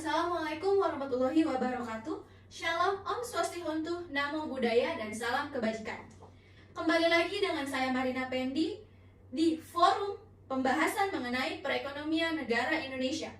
Assalamualaikum warahmatullahi wabarakatuh. Shalom, Om Swastiastu, Namo Buddhaya, dan salam kebajikan. Kembali lagi dengan saya Marina Pendi di forum pembahasan mengenai perekonomian negara Indonesia.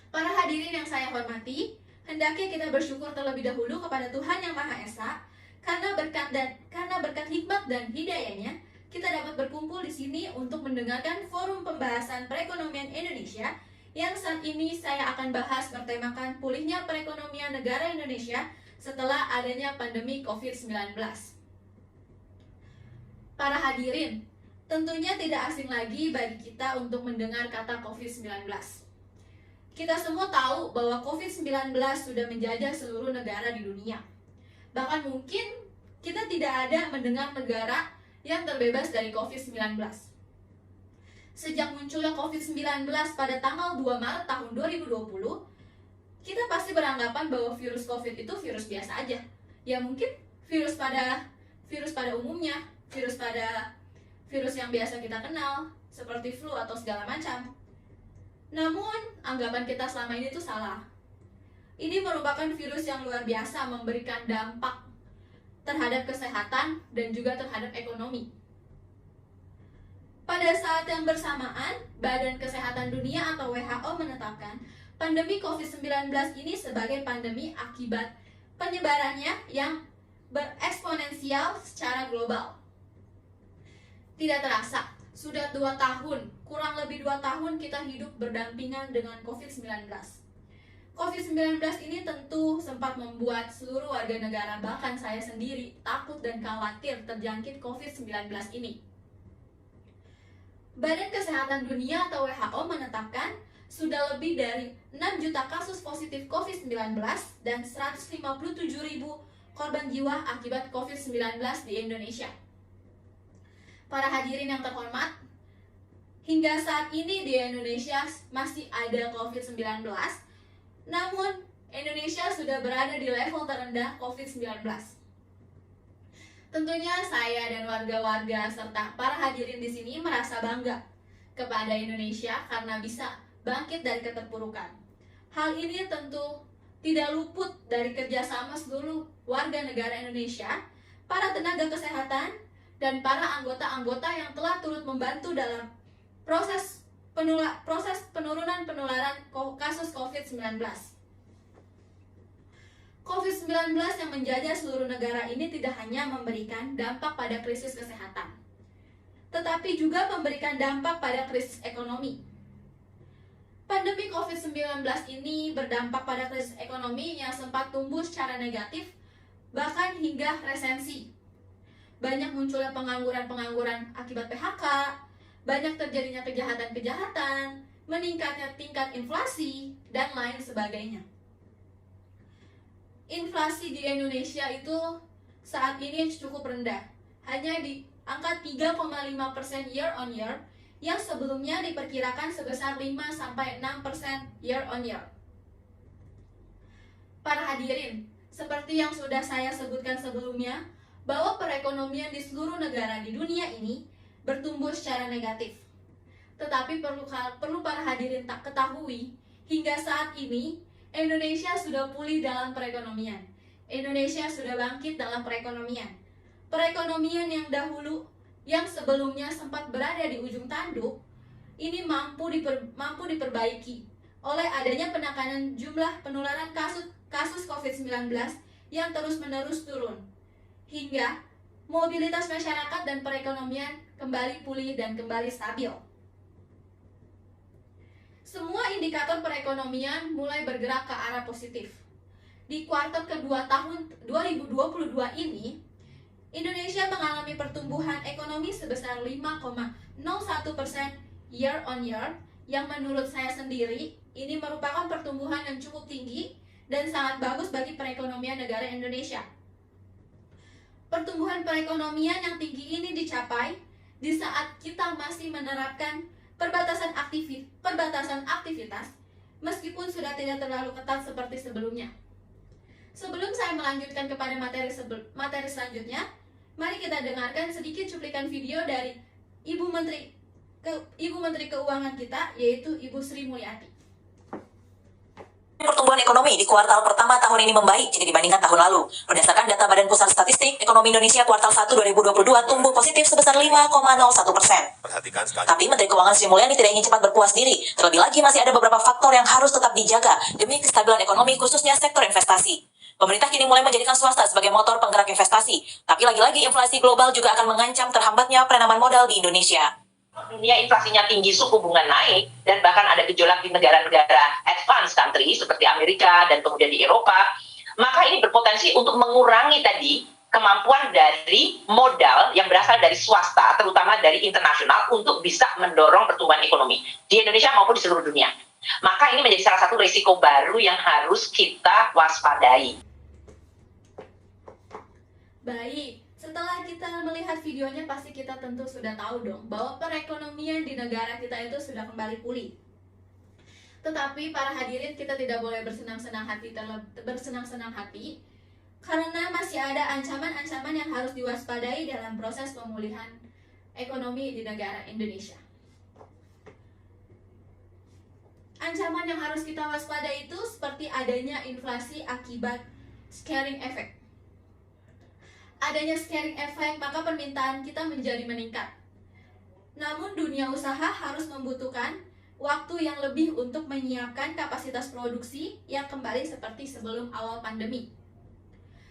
Para hadirin yang saya hormati, hendaknya kita bersyukur terlebih dahulu kepada Tuhan Yang Maha Esa karena berkat hikmat dan hidayahnya kita dapat berkumpul di sini untuk mendengarkan forum pembahasan perekonomian Indonesia yang saat ini saya akan bahas bertemakan pulihnya perekonomian negara Indonesia setelah adanya pandemi COVID-19. Para hadirin, tentunya tidak asing lagi bagi kita untuk mendengar kata COVID-19. Kita semua tahu bahwa COVID-19 sudah menjajah seluruh negara di dunia. Bahkan mungkin kita tidak ada mendengar negara yang terbebas dari COVID-19. Sejak munculnya COVID-19 pada tanggal 2 Maret tahun 2020, kita pasti beranggapan bahwa virus COVID itu virus biasa aja. Ya mungkin virus pada umumnya, virus yang biasa kita kenal, seperti flu atau segala macam. Namun, anggapan kita selama ini tuh salah. Ini merupakan virus yang luar biasa memberikan dampak terhadap kesehatan dan juga terhadap ekonomi. Pada saat yang bersamaan, Badan Kesehatan Dunia atau WHO menetapkan pandemi COVID-19 ini sebagai pandemi akibat penyebarannya yang bereksponensial secara global. Tidak terasa, sudah 2 tahun, kurang lebih 2 tahun kita hidup berdampingan dengan COVID-19. COVID-19 ini tentu sempat membuat seluruh warga negara, bahkan saya sendiri, takut dan khawatir terjangkit COVID-19 ini. Badan Kesehatan Dunia atau WHO menetapkan sudah lebih dari 6 juta kasus positif COVID-19 dan 157.000 korban jiwa akibat COVID-19 di Indonesia. Para hadirin yang terhormat, hingga saat ini di Indonesia masih ada COVID-19, namun Indonesia sudah berada di level terendah COVID-19. Tentunya saya dan warga-warga serta para hadirin di sini merasa bangga kepada Indonesia karena bisa bangkit dari keterpurukan. Hal ini tentu tidak luput dari kerjasama seluruh warga negara Indonesia, para tenaga kesehatan, dan para anggota-anggota yang telah turut membantu dalam proses penurunan penularan kasus COVID-19. COVID-19 yang menjajah seluruh negara ini tidak hanya memberikan dampak pada krisis kesehatan, tetapi juga memberikan dampak pada krisis ekonomi. Pandemi COVID-19 ini berdampak pada krisis ekonomi yang sempat tumbuh secara negatif, bahkan hingga resensi. Banyak munculnya pengangguran akibat PHK, banyak terjadinya kejahatan-kejahatan, meningkatnya tingkat inflasi, dan lain sebagainya. Inflasi di Indonesia itu saat ini cukup rendah, hanya di angka 3,5% year on year, yang sebelumnya diperkirakan sebesar 5-6% year on year. Para hadirin, seperti yang sudah saya sebutkan sebelumnya, bahwa perekonomian di seluruh negara di dunia ini bertumbuh secara negatif. Tetapi perlu para hadirin tak ketahui, hingga saat ini Indonesia sudah pulih dalam perekonomian. Indonesia sudah bangkit dalam perekonomian. Perekonomian yang sebelumnya sempat berada di ujung tanduk, ini mampu diperbaiki oleh adanya penekanan jumlah penularan kasus COVID-19 yang terus-menerus turun, hingga mobilitas masyarakat dan perekonomian kembali pulih dan kembali stabil. Semua indikator perekonomian mulai bergerak ke arah positif. Di kuartal kedua tahun 2022 ini, Indonesia mengalami pertumbuhan ekonomi sebesar 5,01% year on year, yang menurut saya sendiri ini merupakan pertumbuhan yang cukup tinggi dan sangat bagus bagi perekonomian negara Indonesia. Pertumbuhan perekonomian yang tinggi ini dicapai di saat kita masih menerapkan perbatasan aktivitas meskipun sudah tidak terlalu ketat seperti sebelumnya. Sebelum saya melanjutkan kepada materi selanjutnya, mari kita dengarkan sedikit cuplikan video dari Ibu Menteri Keuangan kita, yaitu Ibu Sri Mulyani. pertumbuhan ekonomi di kuartal pertama tahun ini membaik jika dibandingkan tahun lalu. Berdasarkan data Badan Pusat Statistik, ekonomi Indonesia kuartal 1 2022 tumbuh positif sebesar 5,01%. Tapi Menteri Keuangan Sri Mulyani tidak ingin cepat berpuas diri. Terlebih lagi masih ada beberapa faktor yang harus tetap dijaga demi kestabilan ekonomi khususnya sektor investasi. Pemerintah kini mulai menjadikan swasta sebagai motor penggerak investasi. Tapi lagi-lagi inflasi global juga akan mengancam terhambatnya penanaman modal di Indonesia. Dunia inflasinya tinggi, suku bunga naik, dan bahkan ada gejolak di negara-negara advanced country seperti Amerika dan kemudian di Eropa, maka ini berpotensi untuk mengurangi tadi kemampuan dari modal yang berasal dari swasta, terutama dari internasional, untuk bisa mendorong pertumbuhan ekonomi di Indonesia maupun di seluruh dunia. Maka ini menjadi salah satu risiko baru yang harus kita waspadai. Baik, setelah kita melihat videonya pasti kita tentu sudah tahu dong bahwa perekonomian di negara kita itu sudah kembali pulih. Tetapi para hadirin, kita tidak boleh bersenang-senang hati karena masih ada ancaman-ancaman yang harus diwaspadai dalam proses pemulihan ekonomi di negara Indonesia. Ancaman yang harus kita waspadai itu seperti adanya inflasi akibat scaring effect. Adanya scaring effect, maka permintaan kita menjadi meningkat. Namun dunia usaha harus membutuhkan waktu yang lebih untuk menyiapkan kapasitas produksi yang kembali seperti sebelum awal pandemi.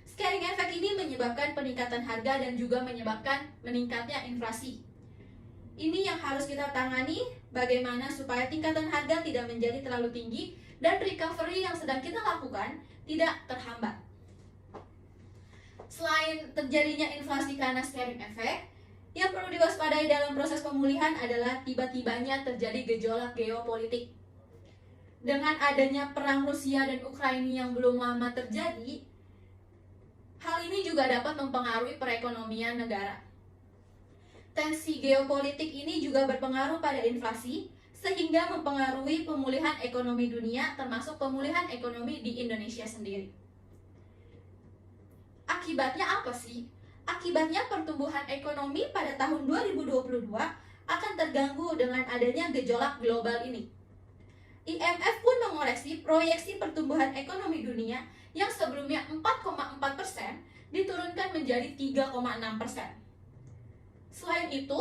Scaring effect ini menyebabkan peningkatan harga dan juga menyebabkan meningkatnya inflasi. Ini yang harus kita tangani, bagaimana supaya tingkatan harga tidak menjadi terlalu tinggi dan recovery yang sedang kita lakukan tidak terhambat. Selain terjadinya inflasi karena scaring effect, yang perlu diwaspadai dalam proses pemulihan adalah tiba-tibanya terjadi gejolak geopolitik. Dengan adanya perang Rusia dan Ukraina yang belum lama terjadi, hal ini juga dapat mempengaruhi perekonomian negara. Tensi geopolitik ini juga berpengaruh pada inflasi, sehingga mempengaruhi pemulihan ekonomi dunia, termasuk pemulihan ekonomi di Indonesia sendiri. Akibatnya apa sih? Akibatnya pertumbuhan ekonomi pada tahun 2022 akan terganggu dengan adanya gejolak global ini. IMF pun mengoreksi proyeksi pertumbuhan ekonomi dunia yang sebelumnya 4,4% diturunkan menjadi 3,6%. Selain itu,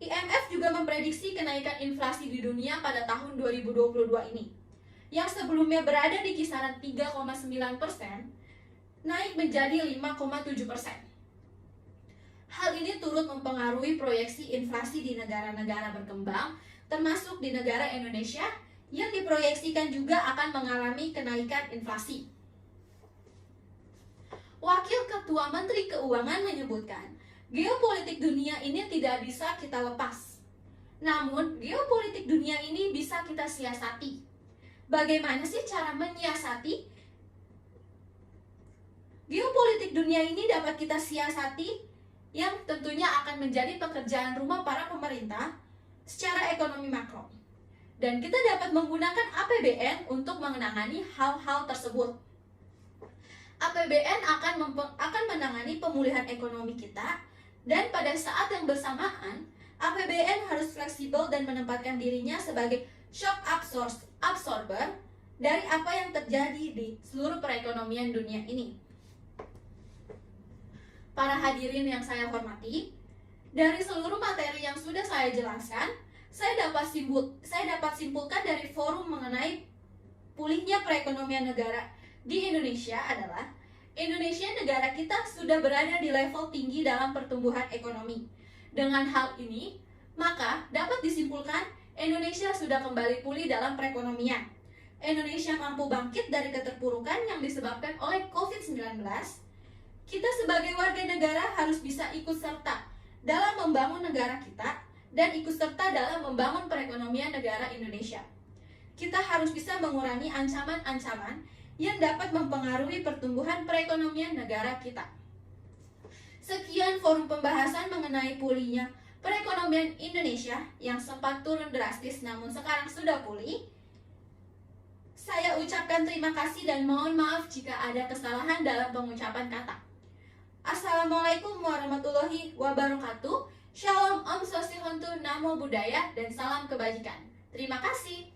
IMF juga memprediksi kenaikan inflasi di dunia pada tahun 2022 ini, yang sebelumnya berada di kisaran 3,9%, naik menjadi 5,7%. Hal ini turut mempengaruhi proyeksi inflasi di negara-negara berkembang, termasuk di negara Indonesia, yang diproyeksikan juga akan mengalami kenaikan inflasi. Wakil Ketua Menteri Keuangan menyebutkan, geopolitik dunia ini tidak bisa kita lepas. Namun, geopolitik dunia ini bisa kita siasati. Bagaimana sih cara menyiasati? Geopolitik dunia ini dapat kita siasati, yang tentunya akan menjadi pekerjaan rumah para pemerintah secara ekonomi makro. Dan kita dapat menggunakan APBN untuk menangani hal-hal tersebut. APBN akan menangani pemulihan ekonomi kita, dan pada saat yang bersamaan, APBN harus fleksibel dan menempatkan dirinya sebagai shock absorber dari apa yang terjadi di seluruh perekonomian dunia ini. Para hadirin yang saya hormati, dari seluruh materi yang sudah saya jelaskan, saya dapat simpulkan dari forum mengenai pulihnya perekonomian negara di Indonesia adalah Indonesia, negara kita, sudah berada di level tinggi dalam pertumbuhan ekonomi. Dengan hal ini, maka dapat disimpulkan Indonesia sudah kembali pulih dalam perekonomian. Indonesia mampu bangkit dari keterpurukan yang disebabkan oleh COVID-19. Kita sebagai warga negara harus bisa ikut serta dalam membangun negara kita dan ikut serta dalam membangun perekonomian negara Indonesia. Kita harus bisa mengurangi ancaman-ancaman yang dapat mempengaruhi pertumbuhan perekonomian negara kita. Sekian forum pembahasan mengenai pulihnya perekonomian Indonesia yang sempat turun drastis namun sekarang sudah pulih. Saya ucapkan terima kasih dan mohon maaf jika ada kesalahan dalam pengucapan kata. Assalamualaikum warahmatullahi wabarakatuh. Shalom, Om Swastiastu, Namo Buddhaya, dan salam kebajikan. Terima kasih.